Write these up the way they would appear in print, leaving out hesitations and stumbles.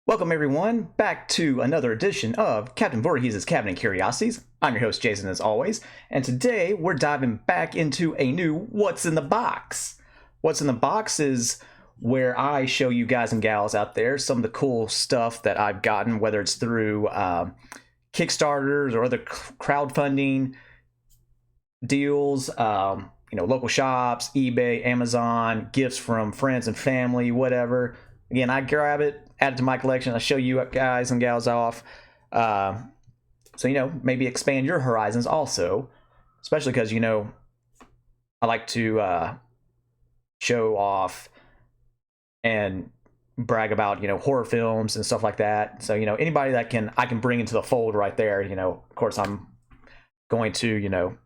Welcome everyone back to another edition of Captain Voorhees' Cabinet Curiosities. I'm your host Jason as always, and today we're diving back into a new What's in the Box. What's in the Box is where I show you guys and gals out there some of the cool stuff that I've gotten, whether it's through Kickstarters or other crowdfunding deals, local shops, eBay, Amazon, gifts from friends and family, whatever. Again, I grab it, add it to my collection. I show you guys and gals off. So, maybe expand your horizons also, especially because, I like to show off and brag about, horror films and stuff like that. So, anybody that I can bring into the fold right there, of course, I'm going to,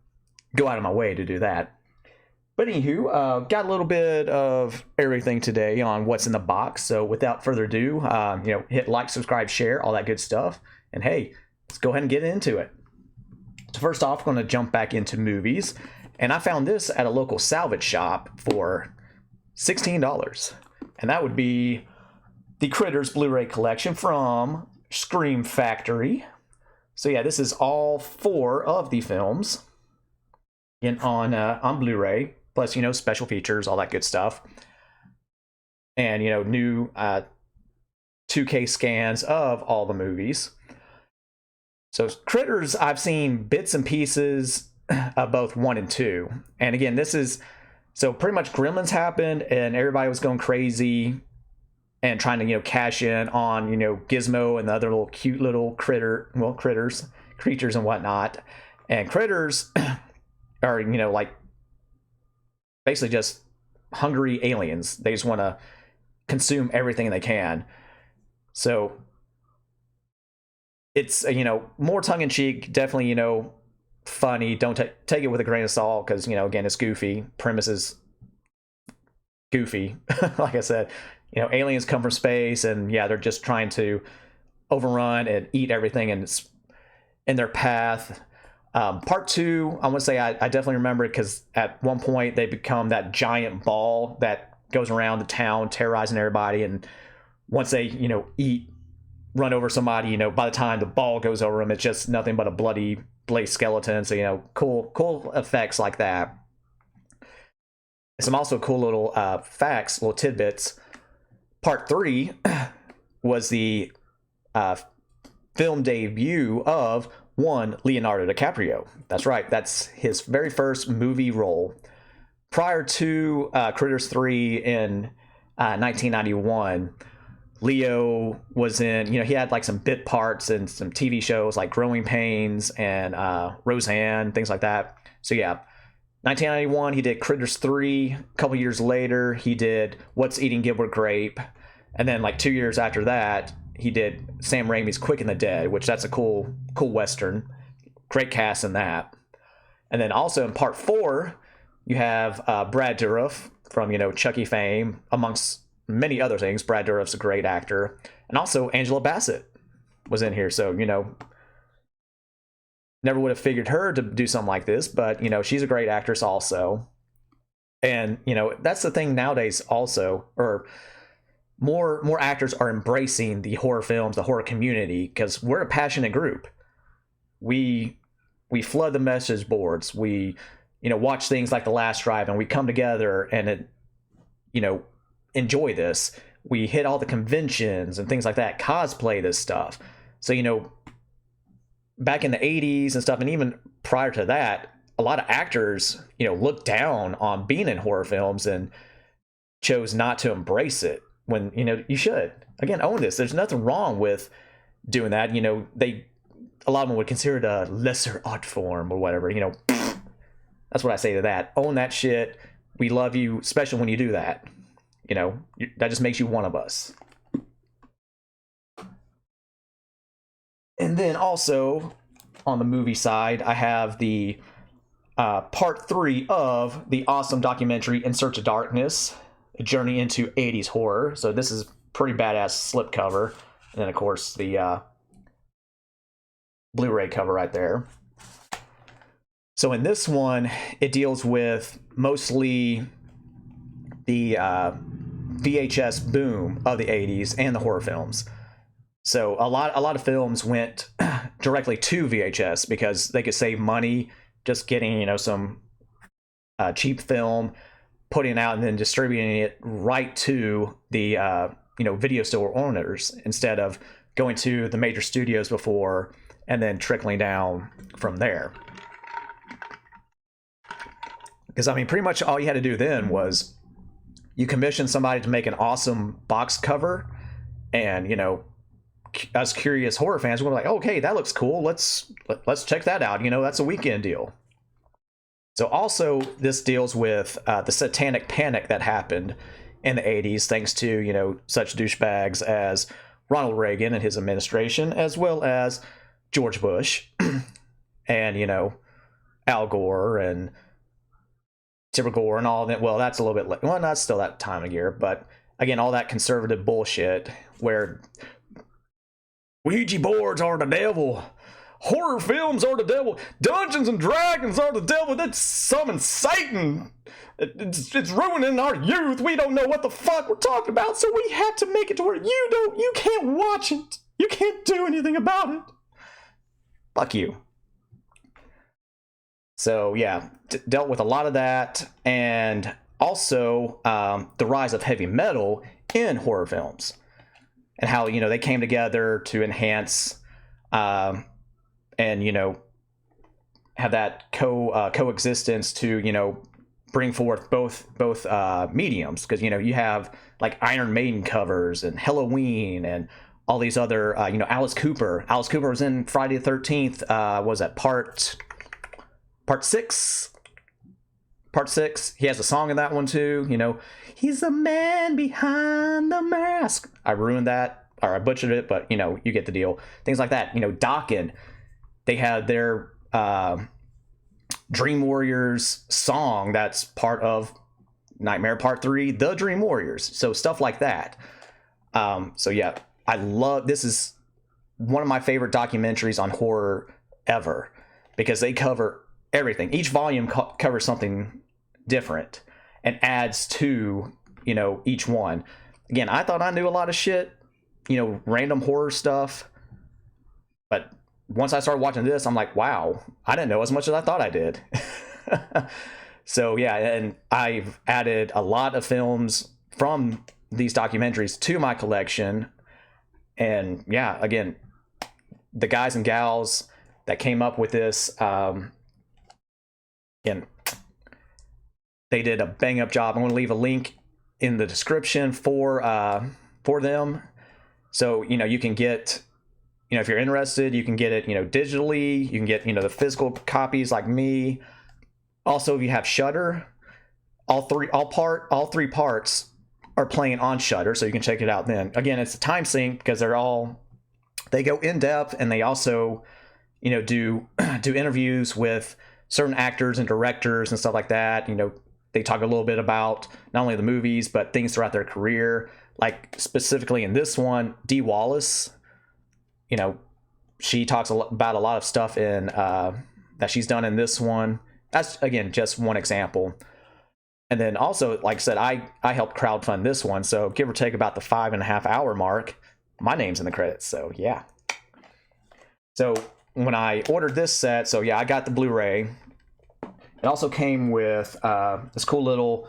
go out of my way to do that. But anywho, got a little bit of everything today on What's in the Box. So without further ado, hit like, subscribe, share, all that good stuff. And hey, let's go ahead and get into it. So first off, I'm going to jump back into movies. And I found this at a local salvage shop for $16. And that would be the Critters Blu-ray collection from Scream Factory. So yeah, this is all 4 of the films on Blu-ray. Plus, special features, all that good stuff. And, new 2K scans of all the movies. So Critters, I've seen bits and pieces of both 1 and 2. And again, so pretty much Gremlins happened and everybody was going crazy and trying to, cash in on, Gizmo and the other little cute little creatures and whatnot. And Critters are, basically just hungry aliens. They just want to consume everything they can. So it's, more tongue-in-cheek, definitely, funny. Don't take it with a grain of salt because, again, it's goofy. Premise is goofy. Like I said, aliens come from space and, yeah, they're just trying to overrun and eat everything in their path. Part 2, I want to say I definitely remember it because at one point they become that giant ball that goes around the town terrorizing everybody, and once they run over somebody, by the time the ball goes over them, it's just nothing but a bloody skeleton. So cool effects like that. Some also cool little facts, little tidbits. Part 3 was the film debut of Leonardo DiCaprio. That's right. That's his very first movie role. Prior to Critters 3 in 1991, Leo was in, he had like some bit parts in some TV shows like Growing Pains and Roseanne, things like that. So yeah, 1991, he did Critters 3. A couple years later, he did What's Eating Gilbert Grape. And then like 2 years after that, he did Sam Raimi's Quick and the Dead, which that's a cool Western. Great cast in that. And then also in part 4, you have Brad Dourif from, Chucky fame, amongst many other things. Brad Dourif's a great actor. And also Angela Bassett was in here. So, never would have figured her to do something like this, but, she's a great actress also. And, that's the thing nowadays also, or more actors are embracing the horror films, the horror community, because we're a passionate group. We flood the message boards. We, watch things like The Last Drive, and we come together and enjoy this. We hit all the conventions and things like that, cosplay this stuff. So, back in the 80s and stuff, and even prior to that, a lot of actors, looked down on being in horror films and chose not to embrace it. When you should, again, own this. There's nothing wrong with doing that. A lot of them would consider it a lesser art form or whatever. That's what I say to that. Own that shit. We love you, especially when you do that. That just makes you one of us. And then also on the movie side, I have the part 3 of the awesome documentary In Search of Darkness, a journey into 80s horror. So this is pretty badass slipcover. And then, of course, the Blu-ray cover right there. So in this one, it deals with mostly the VHS boom of the 80s and the horror films. So a lot of films went directly to VHS because they could save money just getting some cheap film, putting it out, and then distributing it right to the video store owners instead of going to the major studios before and then trickling down from there. Because I mean, pretty much all you had to do then was you commissioned somebody to make an awesome box cover, and us curious horror fans were like, okay, that looks cool. Let's check that out. That's a weekend deal. So also this deals with the satanic panic that happened in the 80s, thanks to such douchebags as Ronald Reagan and his administration, as well as George Bush and Al Gore and Tipper Gore and all that. Well, that's a little bit well, not still that time of year, but again, all that conservative bullshit where Ouija boards are the devil, horror films are the devil, Dungeons and Dragons are the devil, that summons Satan. It's ruining our youth. We don't know what the fuck we're talking about, so we have to make it to where you can't watch it. You can't do anything about it. Fuck you. So yeah, dealt with a lot of that, and also the rise of heavy metal in horror films, and how they came together to enhance and have that coexistence to bring forth both mediums, because you have like Iron Maiden covers and Halloween and all these other Alice Cooper was in Friday the 13th. Was that part 6? Part 6. He has a song in that one too. He's the man behind the mask. I ruined that, or I butchered it, but you get the deal. Things like that. Dokken, they had their Dream Warriors song that's part of Nightmare Part 3, The Dream Warriors. So stuff like that. So yeah, this is one of my favorite documentaries on horror ever, because they cover everything. Each volume covers something different and adds to each one. Again, I thought I knew a lot of shit, random horror stuff, but once I started watching this, I'm like, wow, I didn't know as much as I thought I did. So yeah, and I've added a lot of films from these documentaries to my collection. And yeah, again, the guys and gals that came up with this, and they did a bang up job. I'm going to leave a link in the description for them, so you can get, if you're interested, you can get it digitally. You can get the physical copies like me. Also, if you have Shudder, all three parts are playing on Shudder, so you can check it out then. Again, it's a time sync because they go in depth, and they also do interviews with certain actors and directors and stuff like that. They talk a little bit about not only the movies, but things throughout their career. Like specifically in this one, Dee Wallace, she talks about a lot of stuff in that she's done in this one. That's, again, just one example. And then also, like I said, I helped crowdfund this one, so give or take about the 5.5 hour mark, my name's in the credits. So yeah. So when I ordered this set, so yeah, I got the Blu-ray. It also came with this cool little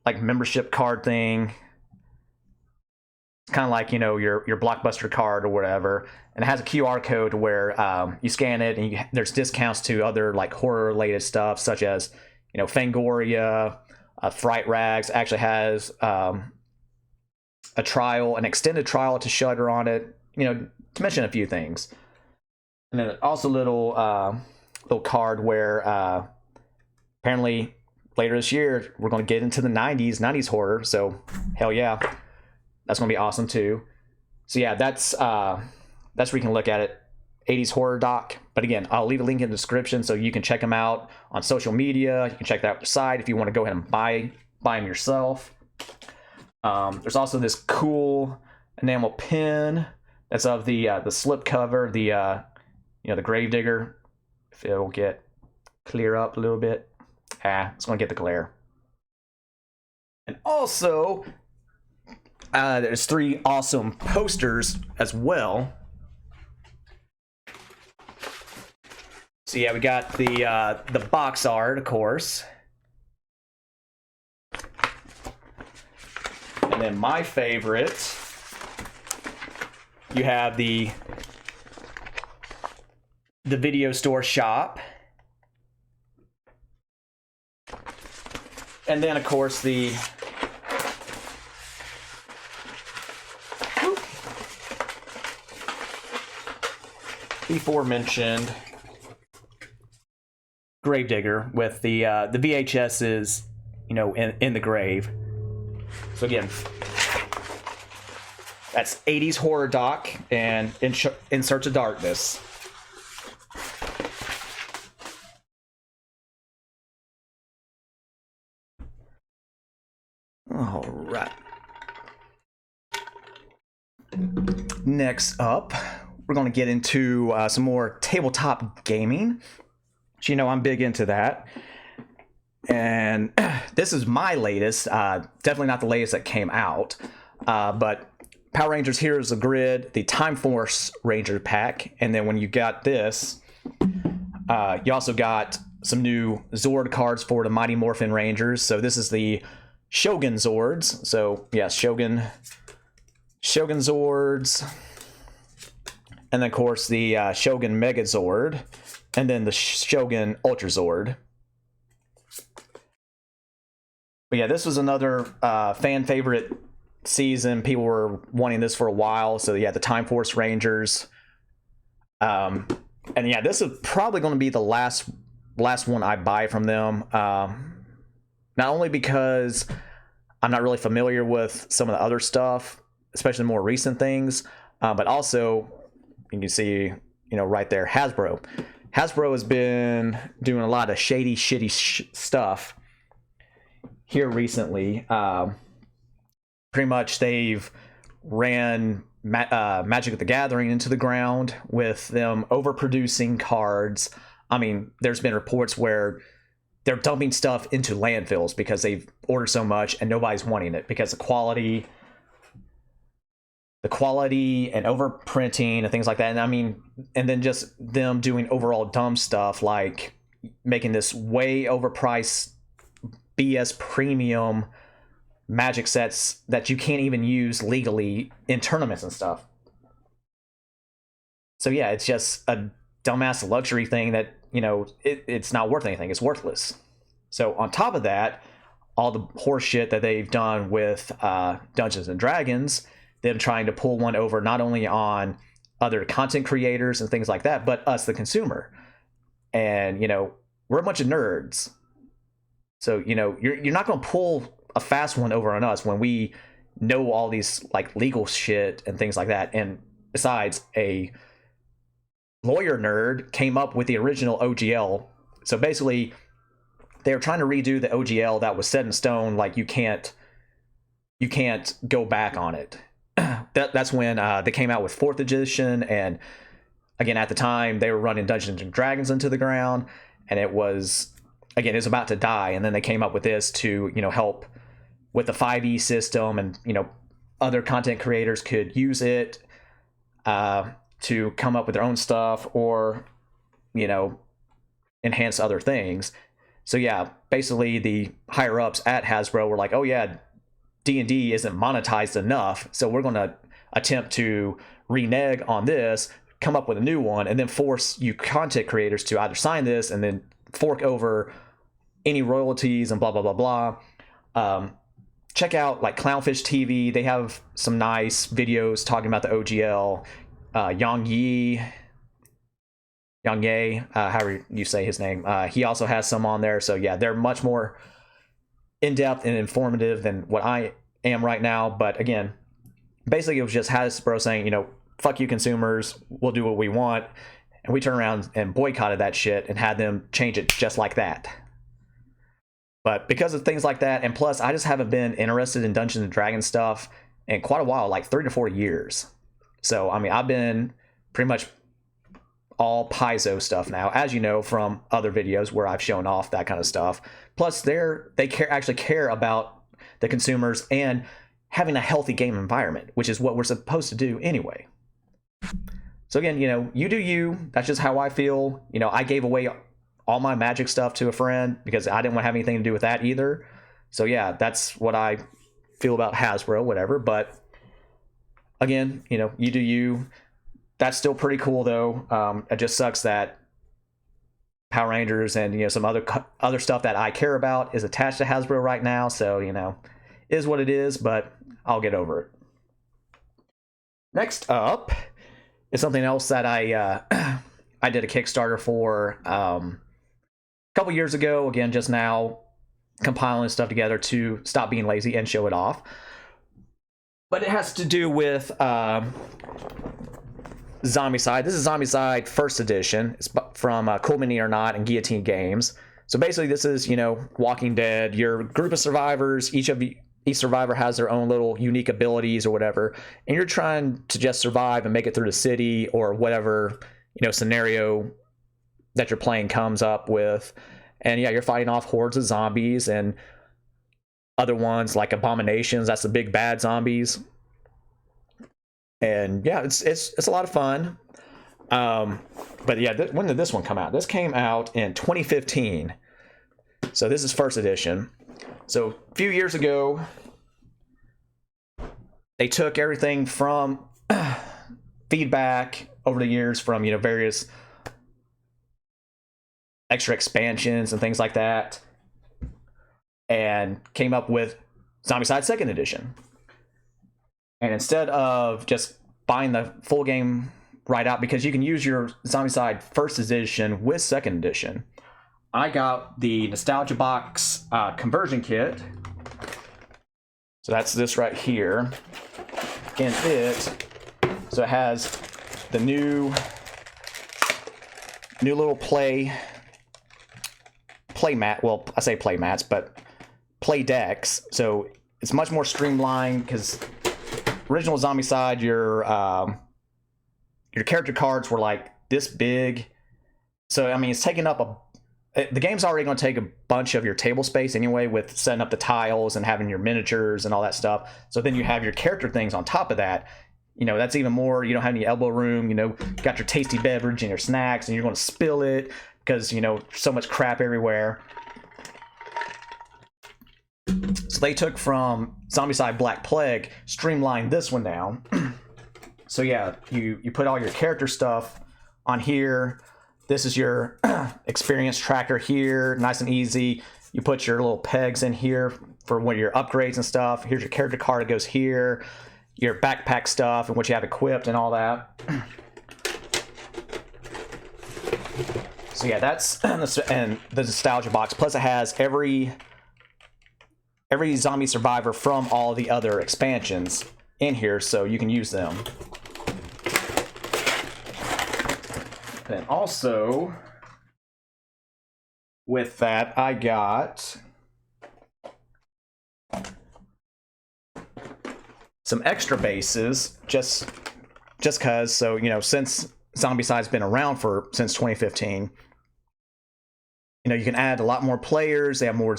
like membership card thing. It's kind of like your Blockbuster card or whatever, and it has a QR code where you scan it, and there's discounts to other like horror related stuff, such as Fangoria, Fright Rags actually has an extended trial to Shudder on it, to mention a few things. And then also little card where apparently later this year we're going to get into the 90s horror, so hell yeah, that's going to be awesome too. So yeah, that's where you can look at it. 80s horror doc. But again, I'll leave a link in the description so you can check them out on social media. You can check that out the site if you want to go ahead and buy them yourself. There's also this cool enamel pin that's of the slip cover, the Gravedigger. If it'll get clear up a little bit. It's gonna get the glare. And also, There's 3 awesome posters as well. So yeah, we got the box art, of course. And then my favorite, you have the video store shop. And then, of course, the aforementioned Gravedigger with the VHSs, you know, in the grave. So again, that's 80s horror doc and In Search of Darkness. All right. Next up, we're going to get into some more tabletop gaming. So, you know, I'm big into that. And this is my latest. Definitely not the latest that came out. But Power Rangers Heroes of the Grid, the Time Force Ranger pack. And then when you got this, you also got some new Zord cards for the Mighty Morphin Rangers. So this is the Shogun Zords. So yeah, Shogun Zords. And then of course the Shogun Megazord. And then the Shogun Ultra Zord. But yeah, this was another fan favorite season. People were wanting this for a while. So yeah, the Time Force Rangers. And yeah, this is probably going to be the last one I buy from them. Not only because I'm not really familiar with some of the other stuff, especially more recent things, but also you can see, you know, right there, Hasbro. Hasbro has been doing a lot of shady, shitty stuff here recently. Pretty much they've ran Magic the Gathering into the ground with them overproducing cards. I mean, there's been reports where they're dumping stuff into landfills because they've ordered so much and nobody's wanting it because the quality and overprinting and things like that. And I mean, and then just them doing overall dumb stuff like making this way overpriced BS premium Magic sets that you can't even use legally in tournaments and stuff. So yeah, it's just a dumbass luxury thing that, you know, it's not worth anything. It's worthless. So on top of that, all the horse shit that they've done with Dungeons and Dragons, them trying to pull one over not only on other content creators and things like that, but us, the consumer. And, you know, we're a bunch of nerds. So, you know, you're not going to pull a fast one over on us when we know all these like legal shit and things like that. And besides, a lawyer nerd came up with the original OGL. So basically, they were trying to redo the OGL that was set in stone. Like you can't go back on it. That's when they came out with 4th edition, and again at the time they were running Dungeons and Dragons into the ground, and it was about to die. And then they came up with this to, you know, help with the 5e system, and, you know, other content creators could use it to come up with their own stuff or, you know, enhance other things. So yeah, basically the higher ups at Hasbro were like, oh yeah, D&D isn't monetized enough, so we're going to attempt to renege on this, come up with a new one, and then force you content creators to either sign this and then fork over any royalties and blah blah blah blah. Check out like Clownfish TV. They have some nice videos talking about the OGL. Yang Ye, however you say his name, he also has some on there. So yeah, they're much more in-depth and informative than what I am right now. But again, basically it was just Hasbro saying, you know, fuck you consumers, we'll do what we want. And we turned around and boycotted that shit and had them change it just like that. But because of things like that, and plus I just haven't been interested in Dungeons and Dragons stuff in quite a while, like 3 to 4 years. So I mean, I've been pretty much all Paizo stuff now, as you know from other videos where I've shown off that kind of stuff. Plus they actually care about the consumers, and having a healthy game environment, which is what we're supposed to do anyway. So again, you do you. That's just how I feel. I gave away all my Magic stuff to a friend because I didn't want to have anything to do with that either. So yeah, that's what I feel about Hasbro, whatever. But again, you do you. That's still pretty cool though. It just sucks that Power Rangers and some other stuff that I care about is attached to Hasbro right now. So is what it is, but I'll get over it. Next up is something else that I I did a Kickstarter for a couple years ago. Again, just now compiling stuff together to stop being lazy and show it off. But it has to do with Zombicide. This is Zombicide First Edition. It's from Cool Mini or Not and Guillotine Games. So basically, this is Walking Dead. Your group of survivors. Each survivor has their own little unique abilities or whatever, and you're trying to just survive and make it through the city or whatever scenario that you're playing comes up with. And yeah, you're fighting off hordes of zombies and other ones like abominations. That's the big bad zombies. And yeah, it's a lot of fun. But yeah, when did this one come out? This came out in 2015. So this is First Edition. So a few years ago, they took everything from feedback over the years from various extra expansions and things like that, and came up with Zombicide Second Edition. And instead of just buying the full game right out, because you can use your Zombicide First Edition with Second Edition, I got the Nostalgia Box conversion kit. So that's this right here. And so it has the new little play mat. Well, I say play mats, but play decks. So it's much more streamlined because original Zombicide, your character cards were like this big. So I mean, it's taking up the game's already going to take a bunch of your table space anyway, with setting up the tiles and having your miniatures and all that stuff. So then you have your character things on top of that. That's even more. You don't have any elbow room. Got your tasty beverage and your snacks, and you're going to spill it because so much crap everywhere. So they took from Zombicide Black Plague, streamlined this one down. So yeah, you put all your character stuff on here. This is your experience tracker here, nice and easy. You put your little pegs in here for one of your upgrades and stuff. Here's your character card, it goes here. Your backpack stuff and what you have equipped and all that. So yeah, that's and the Nostalgia Box. Plus it has every zombie survivor from all the other expansions in here, so you can use them. And also, with that, I got some extra bases, just cause. So since Zombicide's been around since 2015, you can add a lot more players. They have more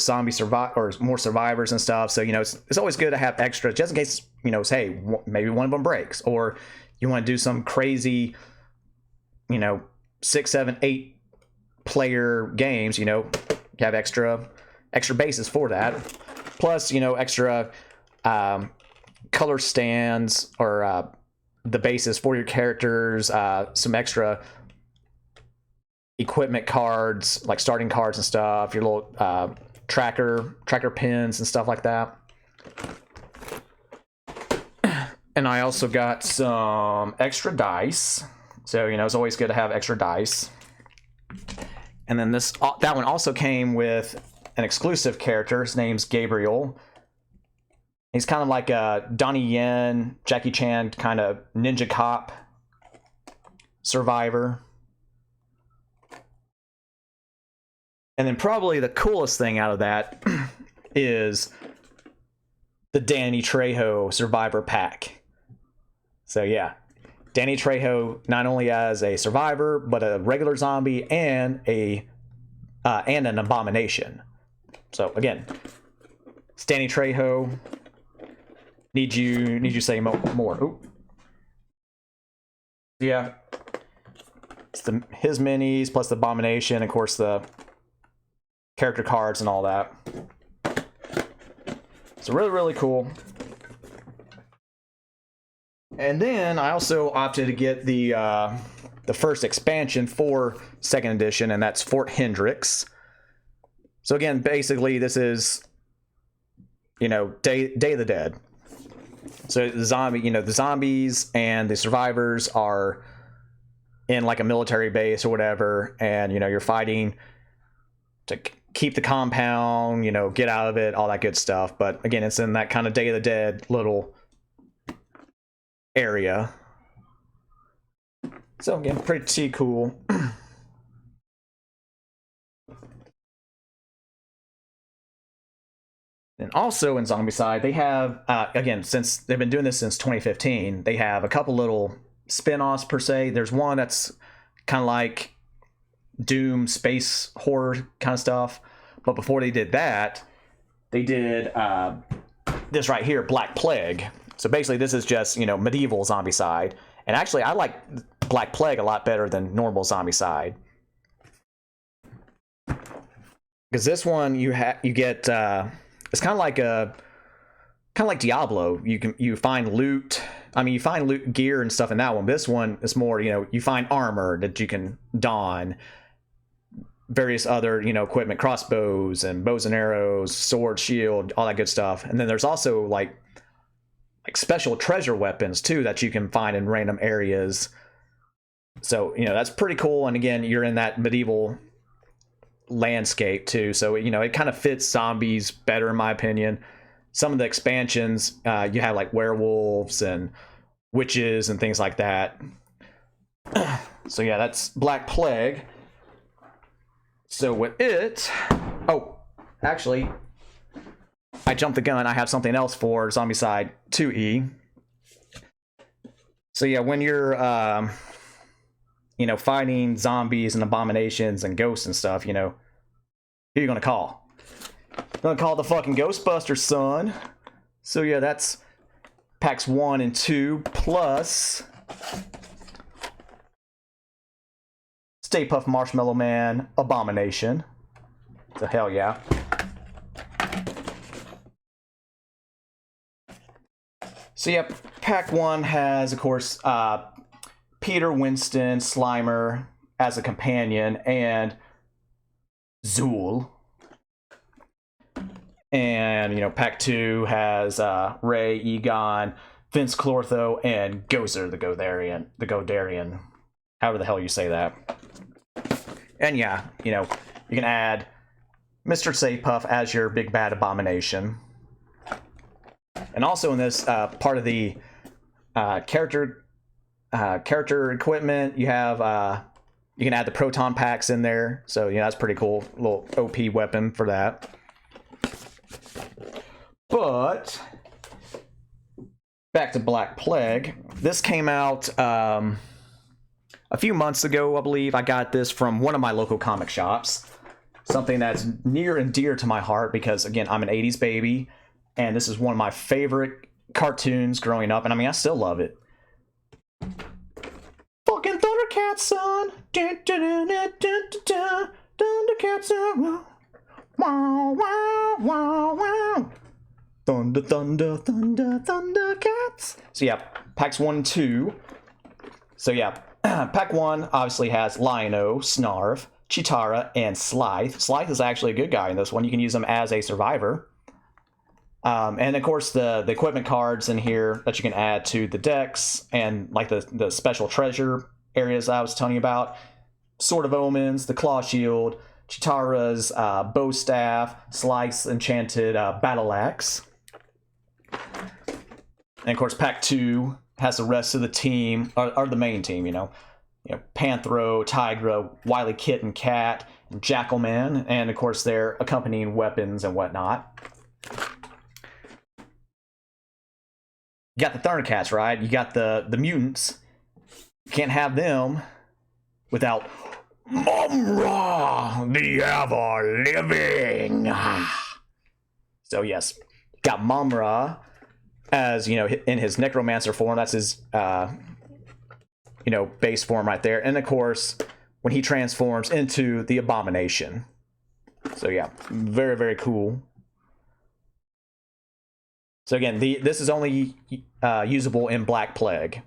more survivors and stuff. So it's always good to have extra, just in case hey, maybe one of them breaks, or you want to do some crazy 6, 7, 8 player games. You have extra bases for that. Plus extra color stands or the bases for your characters. Some extra equipment cards, like starting cards and stuff. Your little tracker pins and stuff like that. And I also got some extra dice. So, it's always good to have extra dice. And then that one also came with an exclusive character. His name's Gabriel. He's kind of like a Donnie Yen, Jackie Chan kind of ninja cop survivor. And then probably the coolest thing out of that is the Danny Trejo Survivor Pack. So yeah, Danny Trejo not only as a survivor, but a regular zombie and an abomination. So again, it's Danny Trejo, need you to say more. Ooh. Yeah. It's his minis plus the Abomination, of course the character cards and all that. So really cool. And then I also opted to get the first expansion for 2nd edition, and that's Fort Hendricks. So again, basically this is, you know, Day of the Dead. So the zombies and the survivors are in like a military base or whatever, and you know, you're fighting to keep the compound, you know, get out of it, all that good stuff. But again, it's in that kind of Day of the Dead little area. So again, pretty cool. And also in Zombicide, they have, again, since they've been doing this since 2015, they have a couple little spin-offs per se. There's one that's kind of like Doom space horror kind of stuff. But before they did that, they did this right here, Black Plague. So basically this is just, you know, medieval Zombicide. And actually I like Black Plague a lot better than normal Zombicide. Because this one you get it's kind of like Diablo. You find loot. I mean, you find loot gear and stuff in that one. This one is more, you know, you find armor that you can don, various other, you know, equipment, crossbows and bows and arrows, sword, shield, all that good stuff. And then there's also like special treasure weapons too that you can find in random areas. So, you know, that's pretty cool. And again, you're in that medieval landscape too, so you know, it kind of fits zombies better in my opinion. Some of the expansions, you have like werewolves and witches and things like that. So yeah, that's Black Plague. So with it, oh, actually, I jumped the gun. I have something else for Zombicide 2E. So yeah, when you're you know, fighting zombies and abominations and ghosts and stuff, you know, who you gonna call? I'm gonna call the fucking Ghostbusters, son. So yeah, that's packs 1 and 2 plus Stay Puft Marshmallow Man Abomination. So hell yeah. So yeah, pack 1 has, of course, Peter, Winston, Slimer as a companion, and Zool. And, you know, pack 2 has Ray, Egon, Vince Clortho, and Gozer the Godarian. However the hell you say that. And yeah, you know, you can add Mr. Stay Puft as your big bad abomination. And also in this part of the character equipment, you have you can add the proton packs in there, so you know, that's pretty cool. A little OP weapon for that. But back to Black Plague. This came out a few months ago, I believe. I got this from one of my local comic shops. Something that's near and dear to my heart because, again, I'm an 80s baby, and this is one of my favorite cartoons growing up, and I mean, I still love it. Fucking Thundercats, son! Thundercats, son! Wow, wow, wow, wow! Thunder, thunder, thunder, Thundercats! So yeah, packs 1 and 2. So yeah, pack 1 obviously has Lion-O, Snarf, Chitara, and Slythe. Slythe is actually a good guy in this one. You can use him as a survivor. And of course the equipment cards in here that you can add to the decks, and like the special treasure areas I was telling you about. Sword of Omens, the Claw Shield, Chitara's bow staff, Slythe's enchanted battle axe. And of course pack 2 has the rest of the team, or the main team, you know, Panthro, Tigra, Wily Kit and Cat, and Jackalman, and of course their accompanying weapons and whatnot. You got the Thundercats, right? You got the mutants. You can't have them without Mumra, the ever-living. So yes, got Mumra as, you know, in his necromancer form. That's his, you know, base form right there. And of course, when he transforms into the Abomination. So yeah, very, very cool. So again, this is only usable in Black Plague.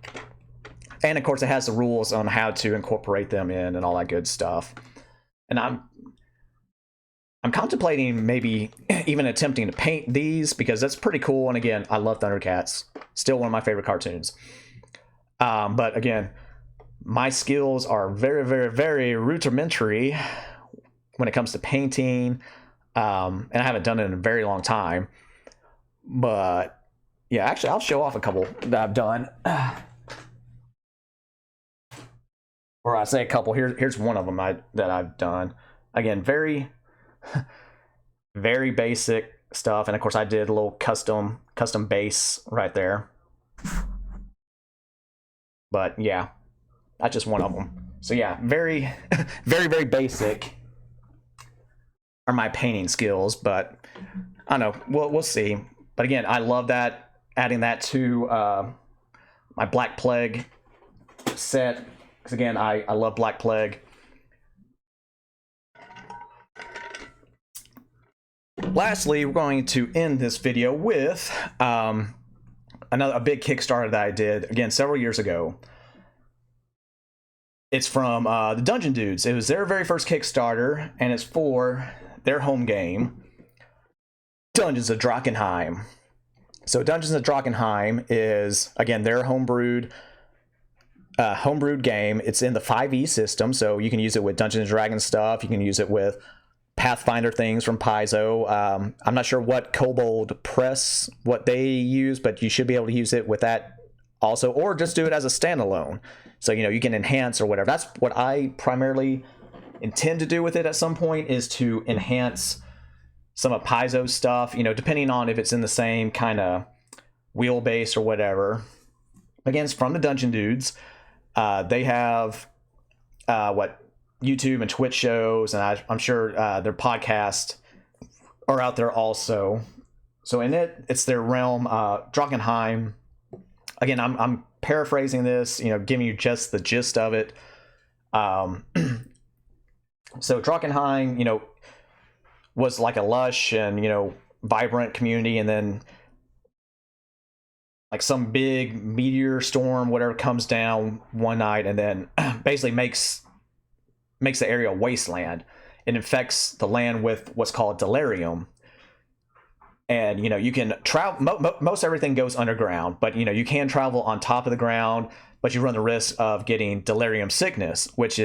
And of course, it has the rules on how to incorporate them in and all that good stuff. And I'm contemplating maybe even attempting to paint these, because that's pretty cool. And again, I love Thundercats. Still one of my favorite cartoons. But again, my skills are very, very, very rudimentary when it comes to painting. And I haven't done it in a very long time. But yeah, actually, I'll show off a couple that I've done. Or I say a couple. Here's one of them that I've done. Again, very, very basic stuff. And of course, I did a little custom base right there. But yeah, that's just one of them. So yeah, very, very, very basic are my painting skills. But I don't know. We'll see. But again, I love that, adding that to my Black Plague set. Because again, I love Black Plague. Lastly, we're going to end this video with a big Kickstarter that I did, again, several years ago. It's from the Dungeon Dudes. It was their very first Kickstarter, and it's for their home game, Dungeons of Drakkenheim. So Dungeons of Drakkenheim is, again, their homebrewed game. It's in the 5e system, so you can use it with Dungeons and Dragons stuff. You can use it with Pathfinder things from Paizo. I'm not sure what Kobold Press, what they use, but you should be able to use it with that also, or just do it as a standalone. So, you know, you can enhance or whatever. That's what I primarily intend to do with it at some point, is to enhance some of Paizo's stuff, you know, depending on if it's in the same kind of wheelbase or whatever. Again, it's from the Dungeon Dudes. They have YouTube and Twitch shows, and I'm sure their podcasts are out there also. So in it's their realm, Drakkenheim. Again, I'm paraphrasing this, you know, giving you just the gist of it. So Drakkenheim, you know, was like a lush and, you know, vibrant community, and then like some big meteor storm, whatever, comes down one night and then basically makes the area a wasteland. It infects the land with what's called delirium. And, you know, you can travel, most everything goes underground, but, you know, you can travel on top of the ground, but you run the risk of getting delirium sickness, which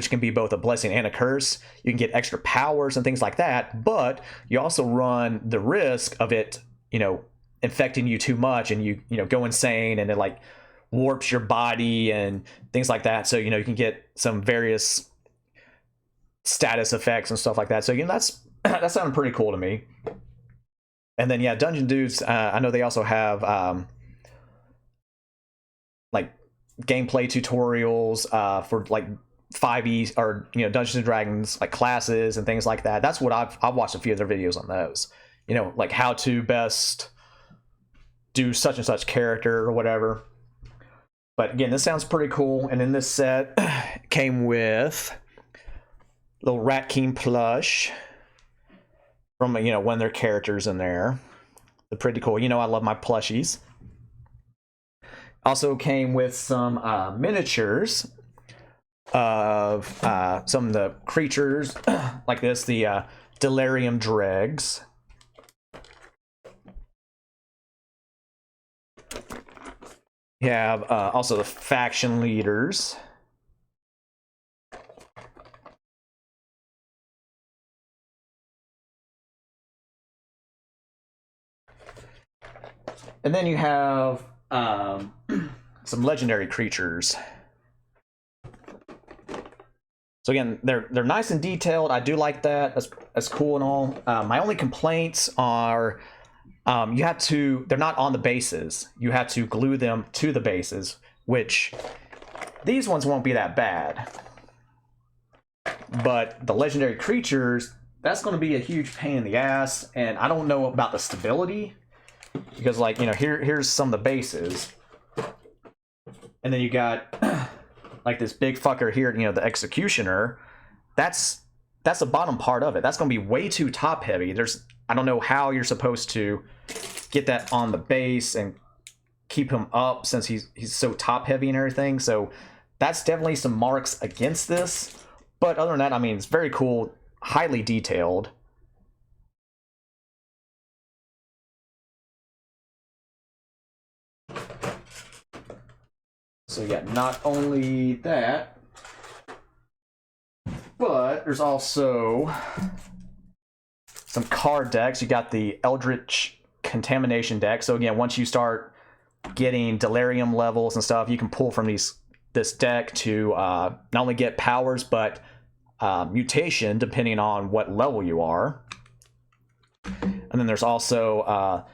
can be both a blessing and a curse. You can get extra powers and things like that, but you also run the risk of it, you know, infecting you too much, and you know, go insane, and it like warps your body and things like that. So, you know, you can get some various status effects and stuff like that. So, you know, that sounded pretty cool to me. And then, yeah, Dungeon Dudes, I know they also have like gameplay tutorials for like 5e or, you know, Dungeons and Dragons like classes and things like that. That's what I've watched a few of their videos on those. You know, like how to best do such and such character or whatever. But again, this sounds pretty cool. And in this set came with little Rat King plush from, you know, one of their characters in there. They're pretty cool. You know, I love my plushies. Also came with some miniatures of some of the creatures like this, the Delirium Dregs. You have also the faction leaders. And then you have some legendary creatures. So again, they're nice and detailed. I do like that. That's cool and all. My only complaints are they're not on the bases. You have to glue them to the bases, which these ones won't be that bad. But the legendary creatures, that's going to be a huge pain in the ass, and I don't know about the stability. because like, you know, here's some of the bases, and then you got like this big fucker here, you know, the executioner. That's the bottom part of it. That's going to be way too top heavy. I don't know how you're supposed to get that on the base and keep him up since he's so top heavy and everything. So that's definitely some marks against this. But other than that, I mean, it's very cool, highly detailed. So yeah, not only that, but there's also some card decks. You got the Eldritch Contamination deck. So again, once you start getting delirium levels and stuff, you can pull from this deck to not only get powers, but mutation depending on what level you are. And then there's also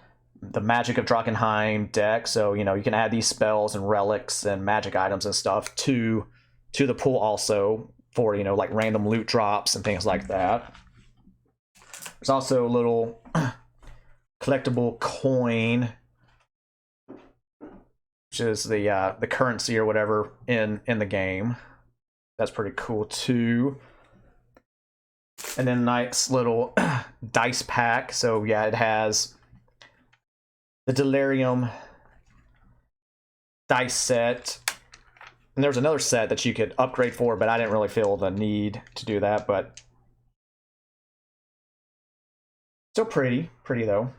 the Magic of Drachenheim deck. So, you know, you can add these spells and relics and magic items and stuff to the pool also for, you know, like random loot drops and things like that. There's also a little collectible coin, which is the currency or whatever in the game. That's pretty cool too. And then nice little dice pack. So yeah, it has the Delirium dice set. And there's another set that you could upgrade for, but I didn't really feel the need to do that. But still pretty though.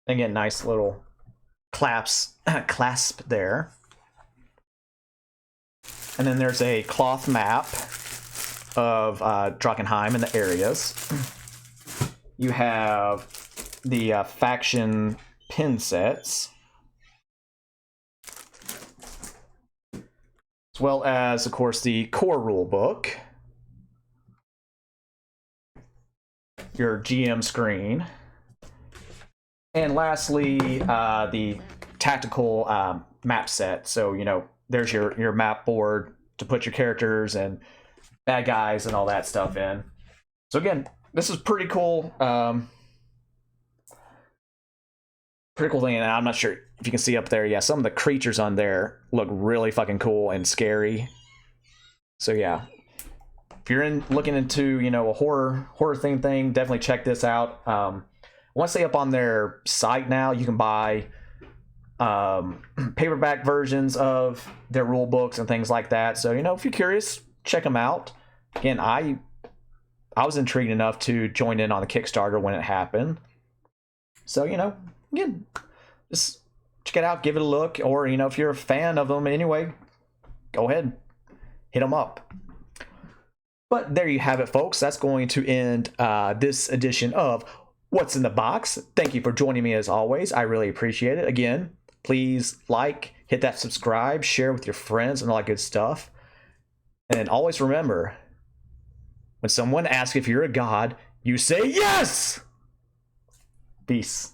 Again, nice little clasp there. And then there's a cloth map of Drachenheim and the areas. You have the faction pin sets, as well as, of course, the core rule book, your GM screen, and lastly, the tactical map set. So, you know, there's your map board to put your characters and bad guys and all that stuff in. So again, this is pretty cool. Pretty cool thing, and I'm not sure if you can see up there. Yeah, some of the creatures on there look really fucking cool and scary. So yeah, if you're looking into, you know, a horror themed thing, definitely check this out. Once they up on their site now, you can buy paperback versions of their rule books and things like that. So, you know, if you're curious, check them out. Again, I was intrigued enough to join in on the Kickstarter when it happened. So, you know, again, just check it out, give it a look, or, you know, if you're a fan of them anyway, go ahead, hit them up. But there you have it, folks. That's going to end this edition of What's in the Box. Thank you for joining me as always. I really appreciate it. Again, please like, hit that subscribe, share with your friends, and all that good stuff. And always remember, when someone asks if you're a god, you say yes! Peace.